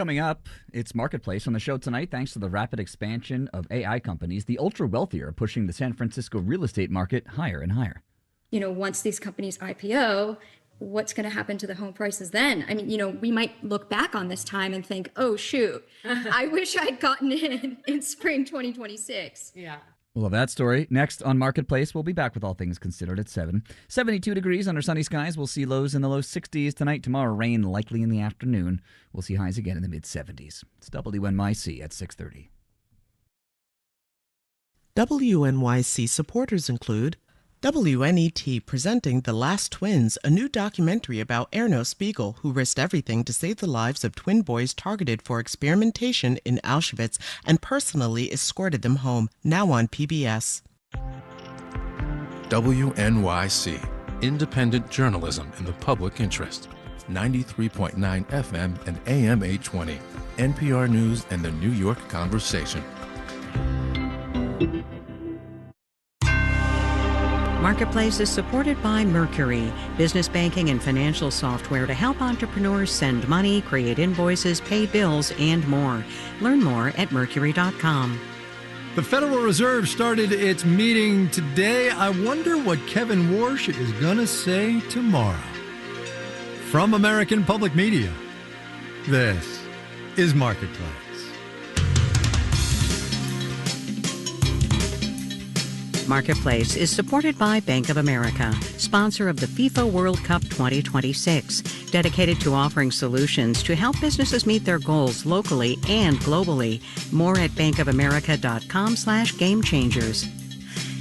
Coming up, it's Marketplace on the show tonight. Thanks to the rapid expansion of AI companies, the ultra wealthy are pushing the San Francisco real estate market higher and higher. Once these companies IPO, what's going to happen to the home prices then? I mean, we might look back on this time and think, oh, shoot, I wish I'd gotten in spring 2026. Yeah. We'll have that story next on Marketplace. We'll be back with all things considered at 7. 72 degrees under sunny skies. We'll see lows in the low 60s tonight. Tomorrow, rain likely in the afternoon. We'll see highs again in the mid-70s. It's WNYC at 6:30. WNYC supporters include WNET presenting The Last Twins, a new documentary about Erno Spiegel, who risked everything to save the lives of twin boys targeted for experimentation in Auschwitz and personally escorted them home, now on PBS. WNYC, independent journalism in the public interest. 93.9 FM and AM 820. NPR News and the New York Conversation. Marketplace is supported by Mercury, business banking and financial software to help entrepreneurs send money, create invoices, pay bills, and more. Learn more at Mercury.com. The Federal Reserve started its meeting today. I wonder what Kevin Warsh is going to say tomorrow. From American Public Media, this is Marketplace. Marketplace is supported by Bank of America, sponsor of the FIFA World Cup 2026, dedicated to offering solutions to help businesses meet their goals locally and globally. More at bankofamerica.com/gamechangers.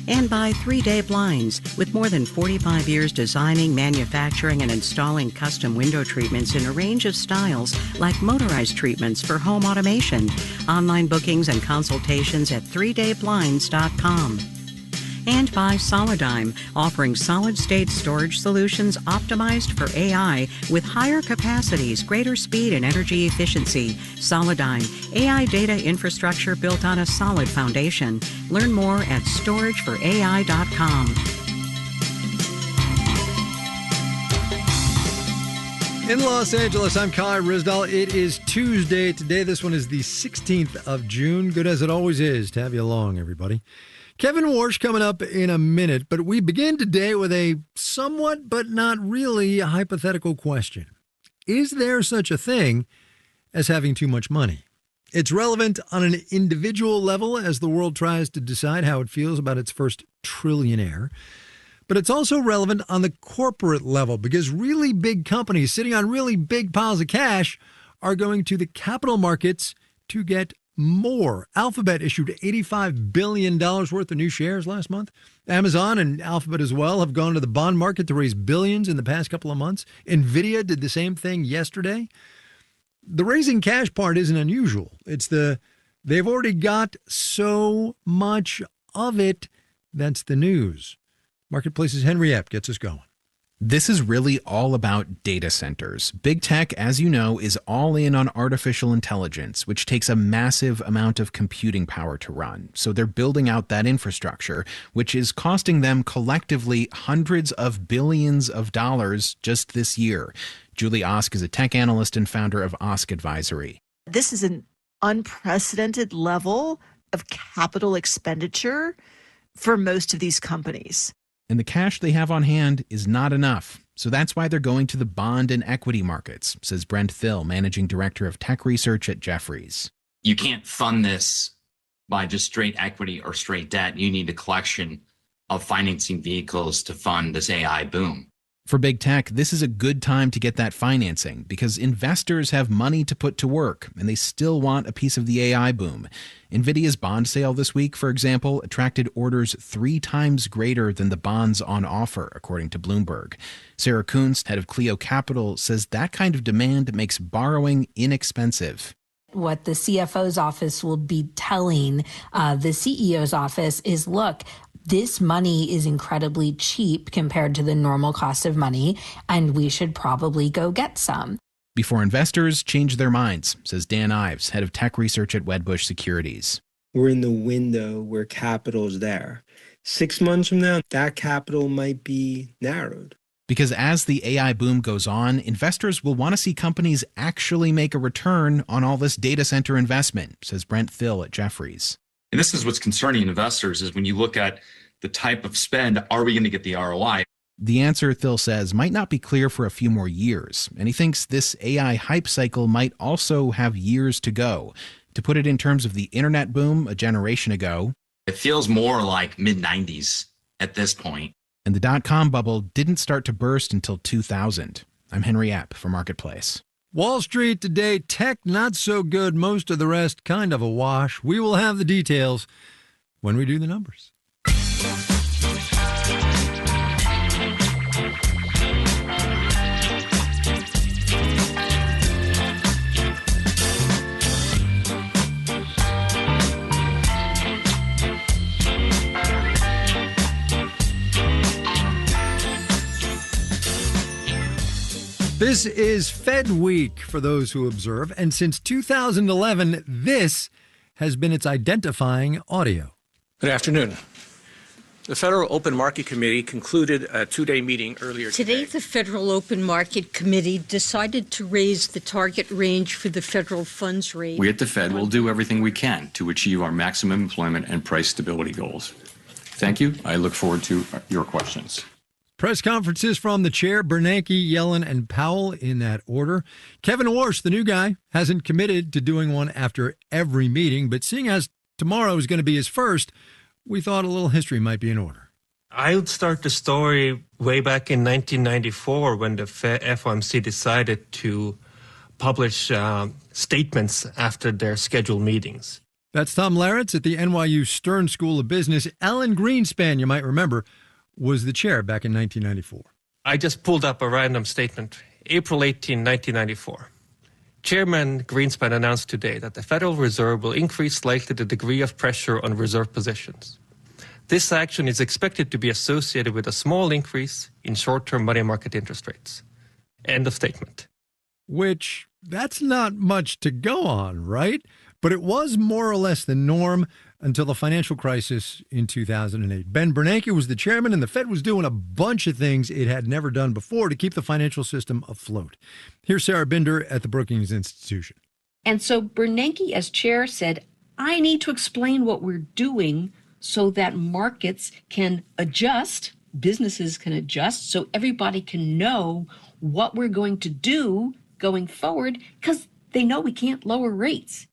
And by 3 Day Blinds, with more than 45 years designing, manufacturing, and installing custom window treatments in a range of styles, like motorized treatments for home automation. Online bookings and consultations at 3dayblinds.com. And by Solidigm, offering solid-state storage solutions optimized for AI with higher capacities, greater speed, and energy efficiency. Solidigm, AI data infrastructure built on a solid foundation. Learn more at storageforai.com. In Los Angeles, I'm Kai Ryssdal. It is Tuesday today. This one is the 16th of June. Good as it always is to have you along, everybody. Kevin Warsh coming up in a minute, but we begin today with a somewhat but not really hypothetical question. Is there such a thing as having too much money? It's relevant on an individual level as the world tries to decide how it feels about its first trillionaire. But it's also relevant on the corporate level because really big companies sitting on really big piles of cash are going to the capital markets to get more. Alphabet issued $85 billion worth of new shares last month. Amazon and Alphabet as well have gone to the bond market to raise billions in the past couple of months. NVIDIA did the same thing yesterday. The raising cash part isn't unusual. It's they've already got so much of it. That's the news. Marketplace's Henry Epp gets us going. This is really all about data centers. Big tech, as you know, is all in on artificial intelligence, which takes a massive amount of computing power to run. So they're building out that infrastructure, which is costing them collectively hundreds of billions of dollars just this year. Julie Osk is a tech analyst and founder of Osk Advisory. This is an unprecedented level of capital expenditure for most of these companies. And the cash they have on hand is not enough. So that's why they're going to the bond and equity markets, says Brent Thill, managing director of tech research at Jefferies. You can't fund this by just straight equity or straight debt. You need a collection of financing vehicles to fund this AI boom. For big tech, this is a good time to get that financing because investors have money to put to work and they still want a piece of the AI boom. NVIDIA's bond sale this week, for example, attracted orders 3 times greater than the bonds on offer, according to Bloomberg. Sarah Kuntz, head of Clio Capital, says that kind of demand makes borrowing inexpensive. What the CFO's office will be telling the CEO's office is, look, this money is incredibly cheap compared to the normal cost of money, and we should probably go get some. Before investors change their minds, says Dan Ives, head of tech research at Wedbush Securities. We're in the window where capital is there. 6 months from now, that capital might be narrowed. Because as the AI boom goes on, investors will want to see companies actually make a return on all this data center investment, says Brent Thill at Jefferies. And this is what's concerning investors is when you look at the type of spend, are we going to get the ROI? The answer, Thill says, might not be clear for a few more years, and he thinks this AI hype cycle might also have years to go. To put it in terms of the internet boom a generation ago, it feels more like mid-90s at this point. And the dot-com bubble didn't start to burst until 2000. I'm Henry Epp for Marketplace. Wall Street today, tech not so good, most of the rest kind of a wash. We will have the details when we do the numbers. This is Fed Week for those who observe, and since 2011, this has been its identifying audio. Good afternoon. The Federal Open Market Committee concluded a two-day meeting earlier today. Today, the Federal Open Market Committee decided to raise the target range for the federal funds rate. We at the Fed will do everything we can to achieve our maximum employment and price stability goals. Thank you. I look forward to your questions. Press conferences from the chair, Bernanke, Yellen, and Powell in that order. Kevin Warsh, the new guy, hasn't committed to doing one after every meeting, but seeing as tomorrow is going to be his first, we thought a little history might be in order. I would start the story way back in 1994 when the FOMC decided to publish statements after their scheduled meetings. That's Tom Laritz at the NYU Stern School of Business. Alan Greenspan, you might remember, was the chair back in 1994. I just pulled up a random statement. April 18, 1994. Chairman Greenspan announced today that the Federal Reserve will increase slightly the degree of pressure on reserve positions. This action is expected to be associated with a small increase in short-term money market interest rates. End of statement. Which, that's not much to go on, right? But it was more or less the norm until the financial crisis in 2008. Ben Bernanke was the chairman, and the Fed was doing a bunch of things it had never done before to keep the financial system afloat. Here's Sarah Binder at the Brookings Institution. And so Bernanke, as chair, said, I need to explain what we're doing so that markets can adjust, businesses can adjust, so everybody can know what we're going to do going forward, because they know we can't lower rates.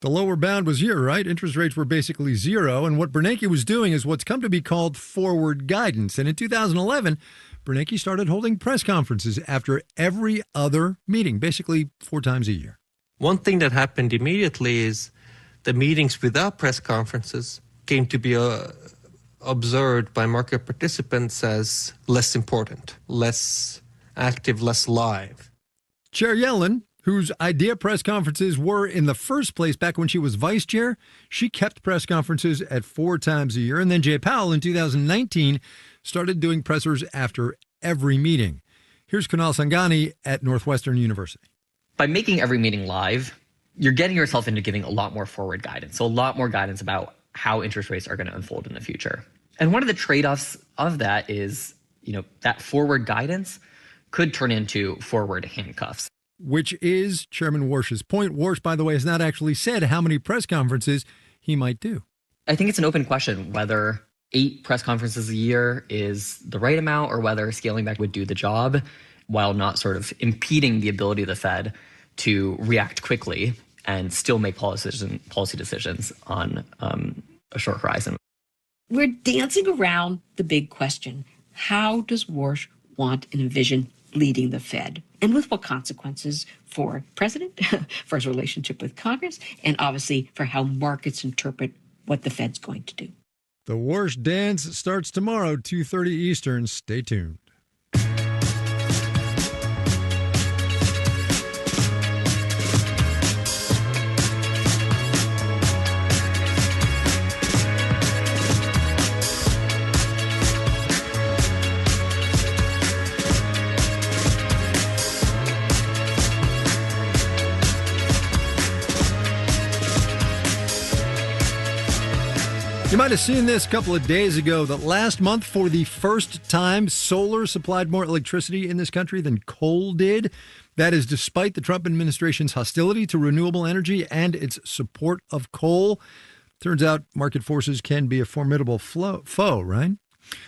The lower bound was here, right? Interest rates were basically zero. And what Bernanke was doing is what's come to be called forward guidance. And in 2011, Bernanke started holding press conferences after every other meeting, basically 4 times a year. One thing that happened immediately is the meetings without press conferences came to be observed by market participants as less important, less active, less live. Chair Yellen, whose idea press conferences were in the first place back when she was vice chair, she kept press conferences at 4 times a year. And then Jay Powell in 2019 started doing pressers after every meeting. Here's Kunal Sanghani at Northwestern University. By making every meeting live, you're getting yourself into giving a lot more forward guidance. So a lot more guidance about how interest rates are going to unfold in the future. And one of the trade-offs of that is, that forward guidance could turn into forward handcuffs. Which is Chairman Warsh's point. Warsh, by the way, has not actually said how many press conferences he might do. I think it's an open question whether 8 press conferences a year is the right amount or whether scaling back would do the job while not sort of impeding the ability of the Fed to react quickly and still make policy decisions on a short horizon. We're dancing around the big question. How does Warsh want and envision leading the Fed? And with what consequences for president, for his relationship with Congress, and obviously for how markets interpret what the Fed's going to do. The Warsh dance starts tomorrow, 2:30 Eastern. Stay tuned. You might have seen this a couple of days ago that last month, for the first time, solar supplied more electricity in this country than coal did. That is despite the Trump administration's hostility to renewable energy and its support of coal. Turns out market forces can be a formidable foe, right?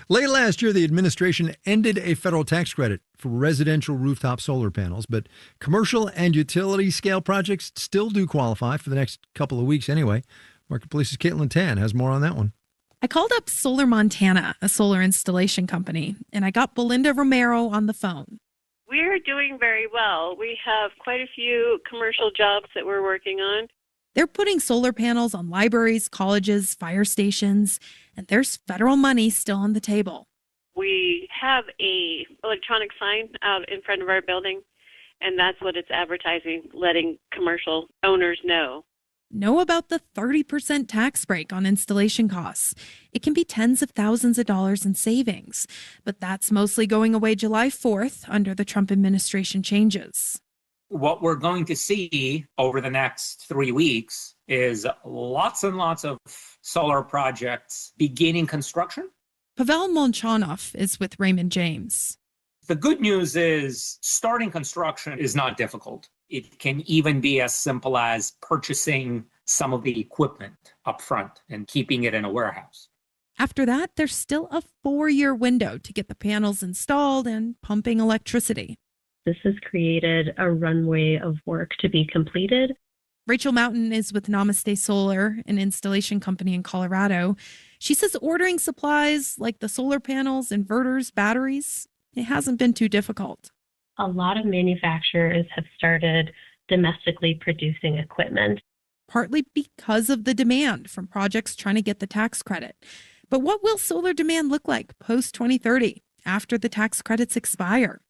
Late last year, the administration ended a federal tax credit for residential rooftop solar panels, but commercial and utility scale projects still do qualify for the next couple of weeks anyway. Marketplace's Caitlin Tan has more on that one. I called up Solar Montana, a solar installation company, and I got Belinda Romero on the phone. We're doing very well. We have quite a few commercial jobs that we're working on. They're putting solar panels on libraries, colleges, fire stations, and there's federal money still on the table. We have a electronic sign out in front of our building, and that's what it's advertising, letting commercial owners know. Know about the 30% tax break on installation costs. It can be tens of thousands of dollars in savings, but that's mostly going away July 4th under the Trump administration changes. What we're going to see over the next 3 weeks is lots and lots of solar projects beginning construction. Pavel Molchanov is with Raymond James. The good news is starting construction is not difficult. It can even be as simple as purchasing some of the equipment up front and keeping it in a warehouse. After that, there's still a 4-year window to get the panels installed and pumping electricity. This has created a runway of work to be completed. Rachel Mountain is with Namaste Solar, an installation company in Colorado. She says ordering supplies like the solar panels, inverters, batteries, it hasn't been too difficult. A lot of manufacturers have started domestically producing equipment. Partly because of the demand from projects trying to get the tax credit. But what will solar demand look like post-2030 after the tax credits expire?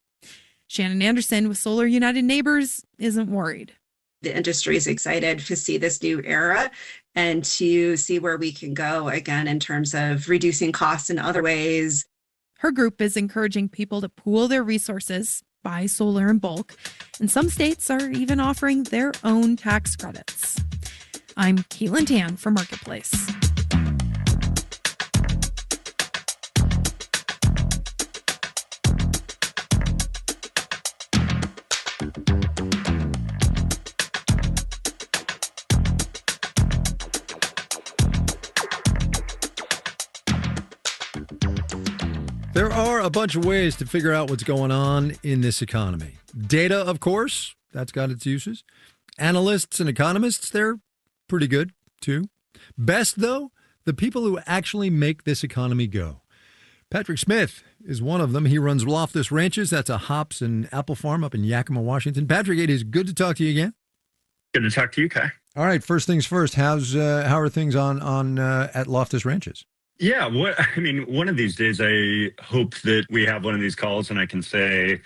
Shannon Anderson with Solar United Neighbors isn't worried. The industry is excited to see this new era and to see where we can go again in terms of reducing costs in other ways. Her group is encouraging people to pool their resources, buy solar in bulk, and some states are even offering their own tax credits. I'm Caitlin Tan for Marketplace. There are a bunch of ways to figure out what's going on in this economy. Data, of course, that's got its uses. Analysts and economists, they're pretty good, too. Best, though, the people who actually make this economy go. Patrick Smith is one of them. He runs Loftus Ranches. That's a hops and apple farm up in Yakima, Washington. Patrick, it is good to talk to you again. Good to talk to you, Kai. All right, first things first. How are things on at Loftus Ranches? Yeah, one of these days I hope that we have one of these calls and I can say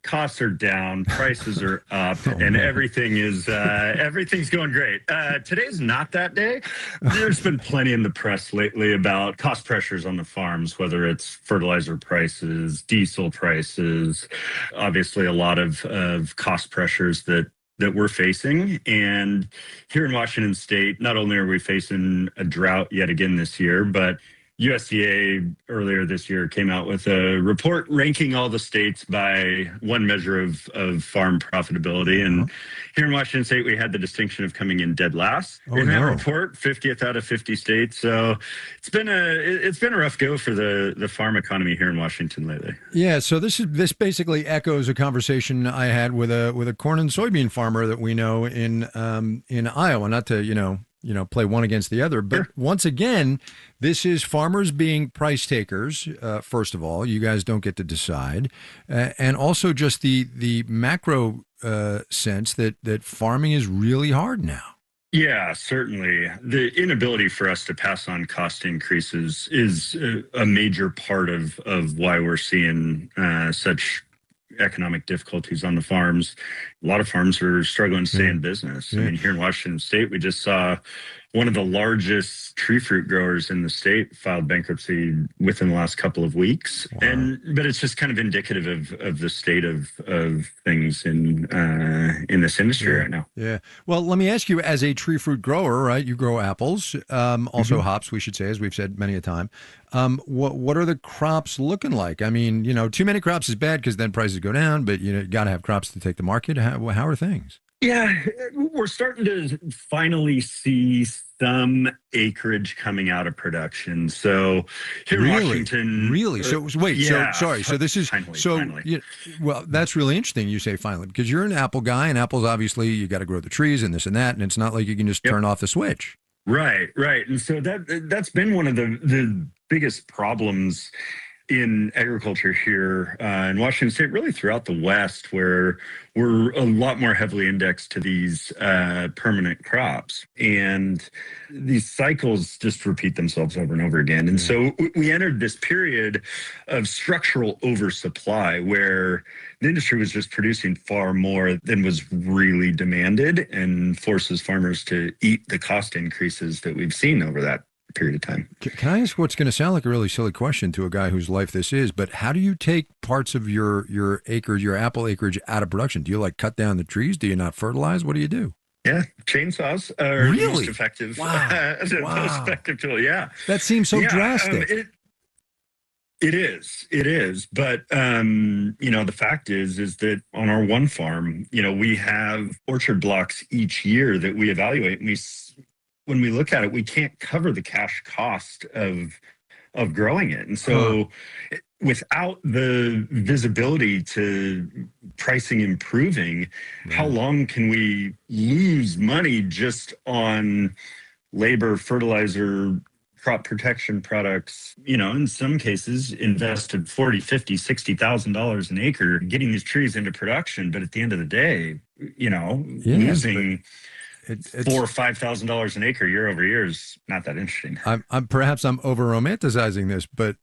costs are down, prices are up, and everything's going great. Today's not that day. There's been plenty in the press lately about cost pressures on the farms, whether it's fertilizer prices, diesel prices, obviously a lot of cost pressures that we're facing. And here in Washington State, not only are we facing a drought yet again this year, but USDA earlier this year came out with a report ranking all the states by one measure of farm profitability. And here in Washington State, we had the distinction of coming in dead last in that report, 50th out of 50 states. So it's been a rough go for the farm economy here in Washington lately. Yeah, so this basically echoes a conversation I had with a corn and soybean farmer that we know in Iowa. Not to play one against the other, but once again, this is farmers being price takers. First of all, you guys don't get to decide, and also just the macro sense that farming is really hard now. Yeah, certainly. The inability for us to pass on cost increases is a major part of why we're seeing such economic difficulties on the farms. A lot of farms are struggling to stay in business. I mean, here in Washington State, we just saw one of the largest tree fruit growers in the state filed bankruptcy within the last couple of weeks. Wow. But it's just kind of indicative of the state of things in this industry right now. Yeah. Well, let me ask you, as a tree fruit grower, right? You grow apples, also hops, we should say, as we've said many a time. What are the crops looking like? I mean, too many crops is bad because then prices go down, but you got to have crops to take the market. How are things? Yeah, we're starting to finally see some acreage coming out of production. So here in Washington, really. So wait, yeah, so this is finally. Well, that's really interesting. You say finally because you're an apple guy, and apples obviously you got to grow the trees and this and that, and it's not like you can just turn off the switch. Right. And so that's been one of the biggest problems in agriculture here in Washington State, really throughout the West, where we're a lot more heavily indexed to these permanent crops. And these cycles just repeat themselves over and over again. And so we entered this period of structural oversupply where the industry was just producing far more than was really demanded and forces farmers to eat the cost increases that we've seen over that period of time. Can I ask what's going to sound like a really silly question to a guy whose life this is, but how do you take parts of your acreage, your apple acreage out of production? Do you cut down the trees? Do you not fertilize? What do you do? Yeah, chainsaws are really? the most effective. Wow. Most effective tool, yeah. That seems so drastic. It is. But, the fact is that on our one farm, we have orchard blocks each year that we evaluate, and when we look at it, we can't cover the cash cost of growing it. And so without the visibility to pricing improving, how long can we lose money just on labor, fertilizer, crop protection products? In some cases invested $40,000, $50,000, $60,000 an acre getting these trees into production. But at the end of the day, losing $4,000 or $5,000 an acre year over year is not that interesting. I'm perhaps over romanticizing this, but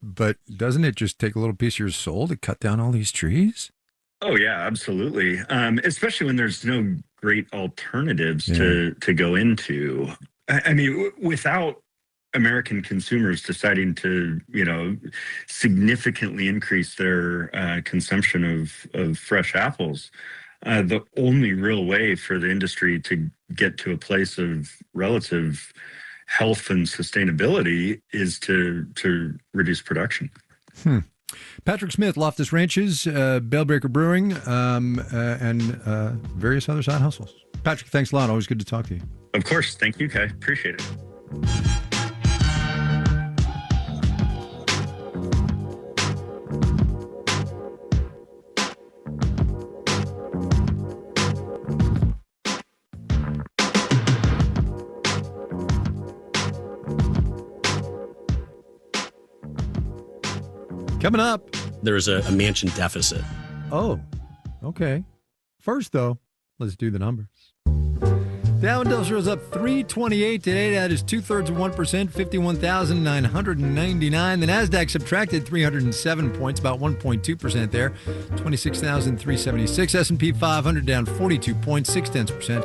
doesn't it just take a little piece of your soul to cut down all these trees? Oh yeah, absolutely. Especially when there's no great alternatives to go into. I mean, without American consumers deciding to, significantly increase their consumption of fresh apples, the only real way for the industry to get to a place of relative health and sustainability is to reduce production. Patrick Smith, Loftus Ranches, Bellbreaker Brewing, and various other side hustles. Patrick, thanks a lot. Always good to talk to you. Of course. Thank you, Kai. Appreciate it. Coming up, there's a mansion deficit. Oh, okay. First, though, let's do the numbers. Dow Industrial's up 328 today. That is 0.2%, 51,999. The Nasdaq subtracted 307 points, about 1.2% there, 26,376. S&P 500 down 42 points, 0.6%.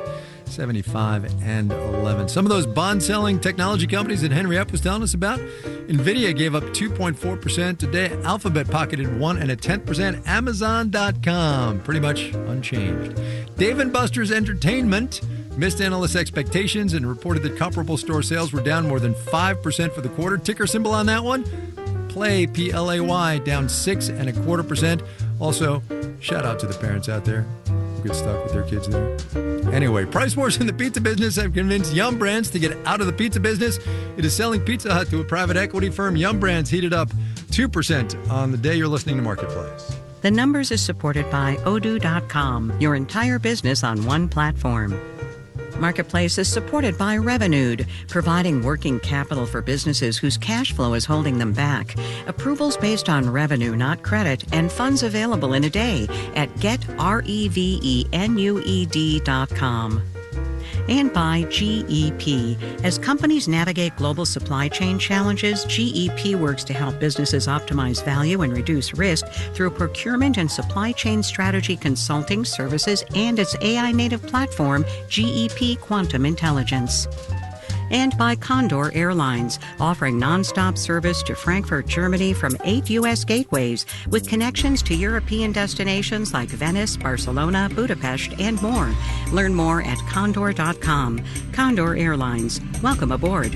75 and 11. Some of those bond-selling technology companies that Henry Epp was telling us about, NVIDIA gave up 2.4% today. Alphabet pocketed 1.1%. Amazon.com, pretty much unchanged. Dave & Buster's Entertainment missed analyst expectations and reported that comparable store sales were down more than 5% for the quarter. Ticker symbol on that one, Play, P-L-A-Y, down 6.25%. Also, shout out to the parents out there who get stuck with their kids there. Anyway, price wars in the pizza business have convinced Yum Brands to get out of the pizza business. It is selling Pizza Hut to a private equity firm. Yum Brands heated up 2% on the day you're listening to Marketplace. The Numbers is supported by Odoo.com, your entire business on one platform. Marketplace is supported by Revenued, providing working capital for businesses whose cash flow is holding them back. Approvals based on revenue, not credit, and funds available in a day at getrevenued.com. And by GEP. As companies navigate global supply chain challenges, GEP works to help businesses optimize value and reduce risk through procurement and supply chain strategy consulting services and its AI-native platform, GEP Quantum Intelligence. And by Condor Airlines, offering nonstop service to Frankfurt, Germany from 8 U.S. gateways with connections to European destinations like Venice, Barcelona, Budapest, and more. Learn more at condor.com. Condor Airlines. Welcome aboard.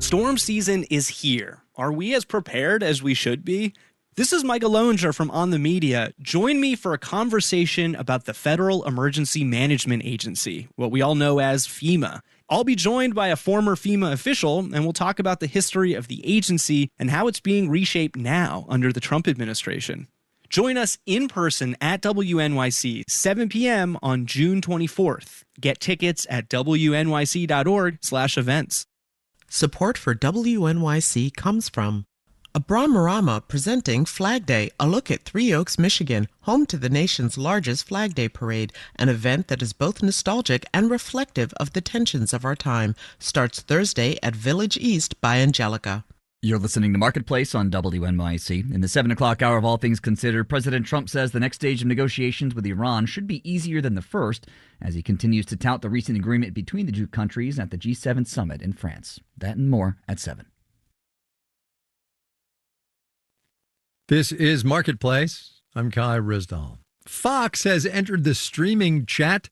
Storm season is here. Are we as prepared as we should be? This is Michael Loenger from On the Media. Join me for a conversation about the Federal Emergency Management Agency, what we all know as FEMA. I'll be joined by a former FEMA official, and we'll talk about the history of the agency and how it's being reshaped now under the Trump administration. Join us in person at WNYC, 7 p.m. on June 24th. Get tickets at wnyc.org/events. Support for WNYC comes from Abramarama presenting Flag Day, a look at Three Oaks, Michigan, home to the nation's largest Flag Day parade, an event that is both nostalgic and reflective of the tensions of our time. Starts Thursday at Village East by Angelica. You're listening to Marketplace on WNYC. In the 7 o'clock hour of All Things Considered, President Trump says the next stage of negotiations with Iran should be easier than the first, as he continues to tout the recent agreement between the two countries at the G7 summit in France. That and more at 7. This is Marketplace. I'm Kai Rizdal. Fox has entered the streaming chat.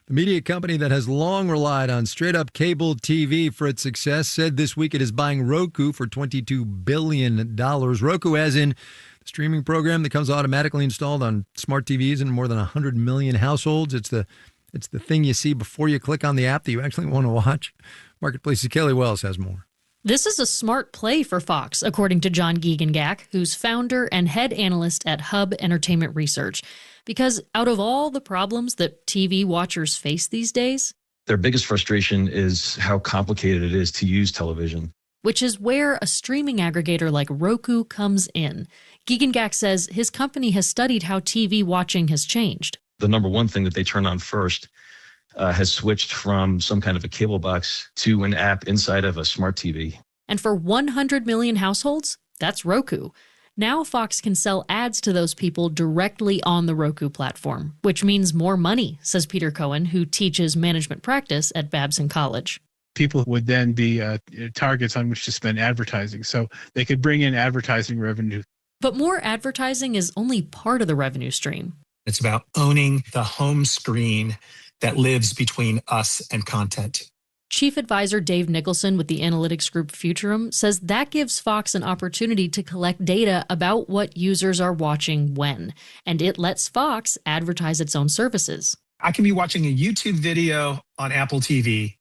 The media company that has long relied on straight-up cable TV for its success said this week it is buying Roku for $22 billion. Roku as in the streaming program that comes automatically installed on smart TVs in more than 100 million households. It's the thing you see before you click on the app that you actually want to watch. Marketplace's Kelly Wells has more. This is a smart play for Fox, according to John Giegengack, who's founder and head analyst at Hub Entertainment Research. Because out of all the problems that TV watchers face these days, their biggest frustration is how complicated it is to use television. Which is where a streaming aggregator like Roku comes in. Giegengack says his company has studied how TV watching has changed. The number one thing that they turn on first has switched from some kind of a cable box to an app inside of a smart TV. And for 100 million households, that's Roku. Now Fox can sell ads to those people directly on the Roku platform, which means more money, says Peter Cohen, who teaches management practice at Babson College. People would then be targets on which to spend advertising, so they could bring in advertising revenue. But more advertising is only part of the revenue stream. It's about owning the home screen that lives between us and content. Chief advisor Dave Nicholson with the analytics group Futurum says that gives Fox an opportunity to collect data about what users are watching when, and it lets Fox advertise its own services. I can be watching a YouTube video on Apple TV,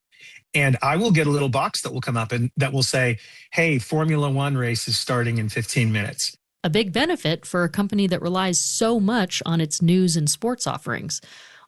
and I will get a little box that will come up and that will say, hey, Formula One race is starting in 15 minutes. A big benefit for a company that relies so much on its news and sports offerings.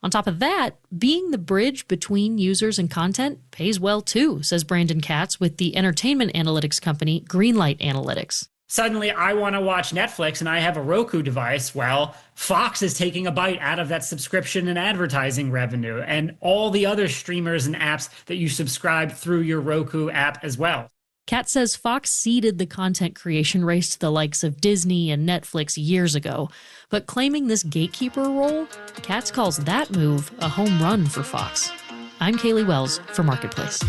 On top of that, being the bridge between users and content pays well too, says Brandon Katz with the entertainment analytics company Greenlight Analytics. Suddenly, I want to watch Netflix and I have a Roku device. Well, Fox is taking a bite out of that subscription and advertising revenue and all the other streamers and apps that you subscribe through your Roku app as well. Katz says Fox ceded the content creation race to the likes of Disney and Netflix years ago, but claiming this gatekeeper role, Katz calls that move a home run for Fox. I'm Kaylee Wells for Marketplace.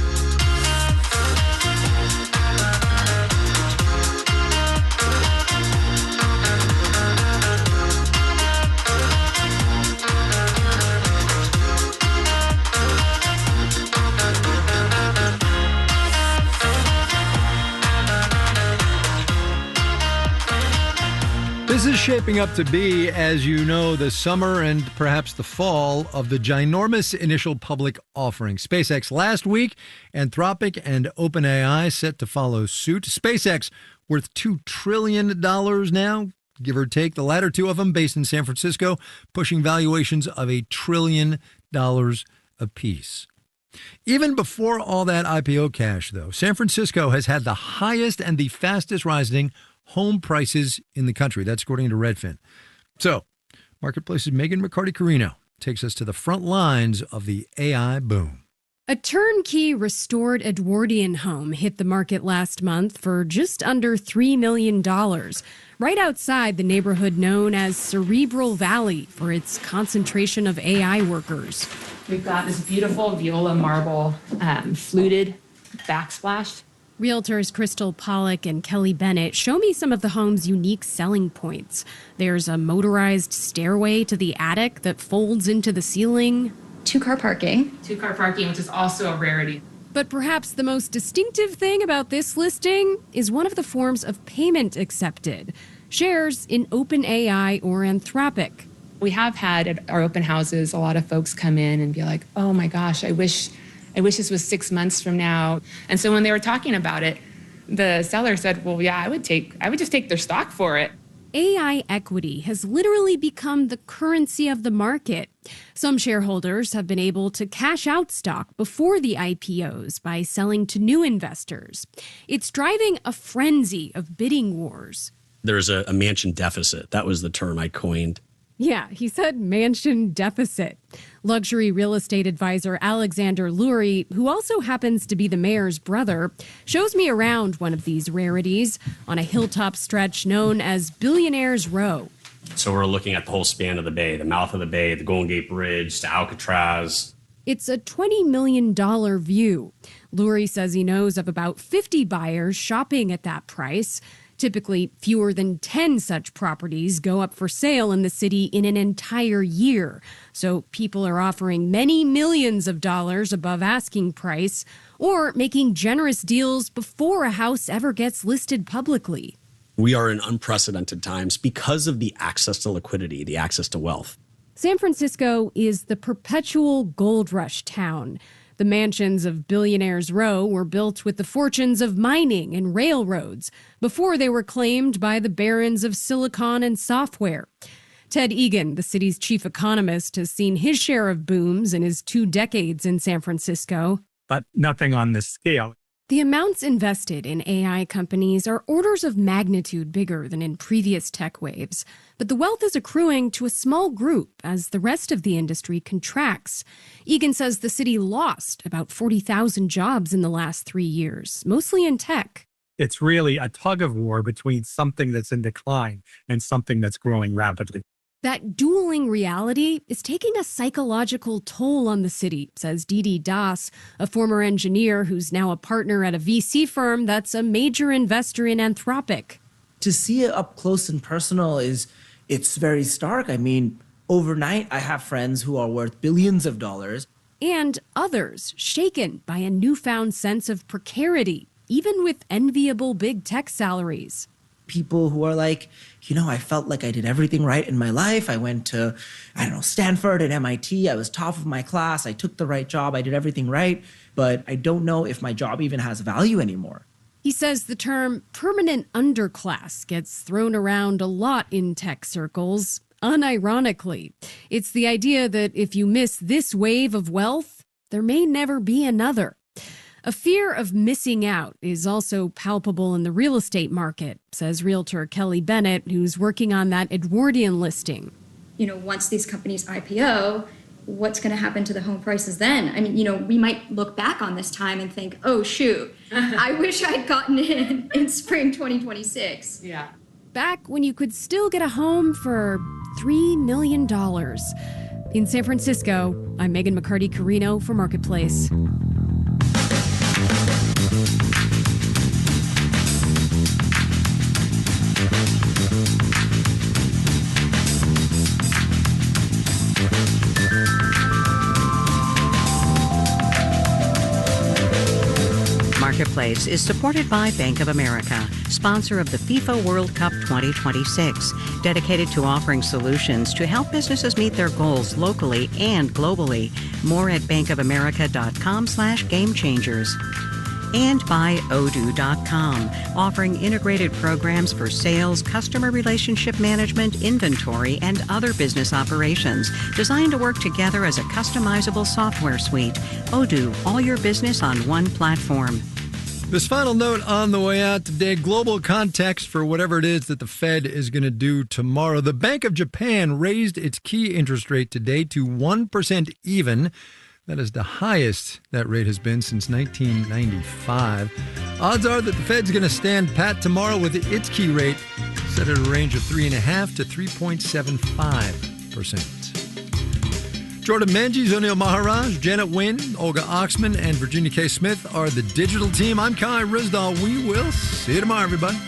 This is shaping up to be, as you know, the summer and perhaps the fall of the ginormous initial public offering. SpaceX last week, Anthropic and OpenAI set to follow suit. SpaceX worth $2 trillion now, give or take. The latter two of them based in San Francisco, pushing valuations of $1 trillion apiece. Even before all that IPO cash, though, San Francisco has had the highest and the fastest rising home prices in the country. That's according to Redfin. So, Marketplace's Megan McCarty-Carino takes us to the front lines of the AI boom. A turnkey restored Edwardian home hit the market last month for just under $3 million, right outside the neighborhood known as Cerebral Valley for its concentration of AI workers. We've got this beautiful viola marble fluted backsplash. Realtors Crystal Pollock and Kelly Bennett show me some of the home's unique selling points. There's a motorized stairway to the attic that folds into the ceiling. Two-car parking, which is also a rarity. But perhaps the most distinctive thing about this listing is one of the forms of payment accepted. Shares in OpenAI or Anthropic. We have had at our open houses a lot of folks come in and be like, oh my gosh, I wish this was 6 months from now. And so when they were talking about it, the seller said, well, yeah, I would just take their stock for it. AI equity has literally become the currency of the market. Some shareholders have been able to cash out stock before the IPOs by selling to new investors. It's driving a frenzy of bidding wars. There's a mansion deficit. That was the term I coined. Yeah, he said mansion deficit. Luxury real estate advisor Alexander Lurie, who also happens to be the mayor's brother, shows me around one of these rarities on a hilltop stretch known as Billionaires Row. So we're looking at the whole span of the bay, the mouth of the bay, the Golden Gate Bridge, to Alcatraz. It's a $20 million view. Lurie says he knows of about 50 buyers shopping at that price. Typically, fewer than 10 such properties go up for sale in the city in an entire year. So people are offering many millions of dollars above asking price or making generous deals before a house ever gets listed publicly. We are in unprecedented times because of the access to liquidity, the access to wealth. San Francisco is the perpetual gold rush town. The mansions of Billionaires Row were built with the fortunes of mining and railroads before they were claimed by the barons of silicon and software. Ted Egan, the city's chief economist, has seen his share of booms in his 2 decades in San Francisco. But nothing on this scale. The amounts invested in AI companies are orders of magnitude bigger than in previous tech waves, but the wealth is accruing to a small group as the rest of the industry contracts. Egan says the city lost about 40,000 jobs in the last 3 years, mostly in tech. It's really a tug of war between something that's in decline and something that's growing rapidly. That dueling reality is taking a psychological toll on the city, says Didi Das, a former engineer who's now a partner at a VC firm that's a major investor in Anthropic. To see it up close and personal it's very stark. I mean, overnight, I have friends who are worth billions of dollars. And others shaken by a newfound sense of precarity, even with enviable big tech salaries. People who are like, I felt like I did everything right in my life. I went to, Stanford and MIT. I was top of my class. I took the right job. I did everything right. But I don't know if my job even has value anymore. He says the term permanent underclass gets thrown around a lot in tech circles, unironically. It's the idea that if you miss this wave of wealth, there may never be another. A fear of missing out is also palpable in the real estate market, says realtor Kelly Bennett, who's working on that Edwardian listing. Once these companies IPO, what's going to happen to the home prices then? I mean, we might look back on this time and think, oh, shoot, I wish I'd gotten in spring 2026. Yeah. Back when you could still get a home for $3 million. In San Francisco, I'm Megan McCarty-Carino for Marketplace. Marketplace is supported by Bank of America, sponsor of the FIFA World Cup 2026, dedicated to offering solutions to help businesses meet their goals locally and globally. More at bankofamerica.com/gamechangers. And by Odoo.com, offering integrated programs for sales, customer relationship management, inventory, and other business operations, designed to work together as a customizable software suite. Odoo, all your business on one platform. This final note on the way out today, global context for whatever it is that the Fed is going to do tomorrow. The Bank of Japan raised its key interest rate today to 1% even That is the highest that rate has been since 1995. Odds are that the Fed's going to stand pat tomorrow with its key rate set at a range of 3.5 to 3.75%. Jordan Menges, O'Neill Maharaj, Janet Wynn, Olga Oxman, and Virginia K. Smith are the digital team. I'm Kai Risdahl. We will see you tomorrow, everybody.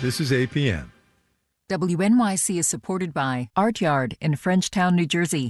This is APM. WNYC is supported by Art Yard in Frenchtown, New Jersey.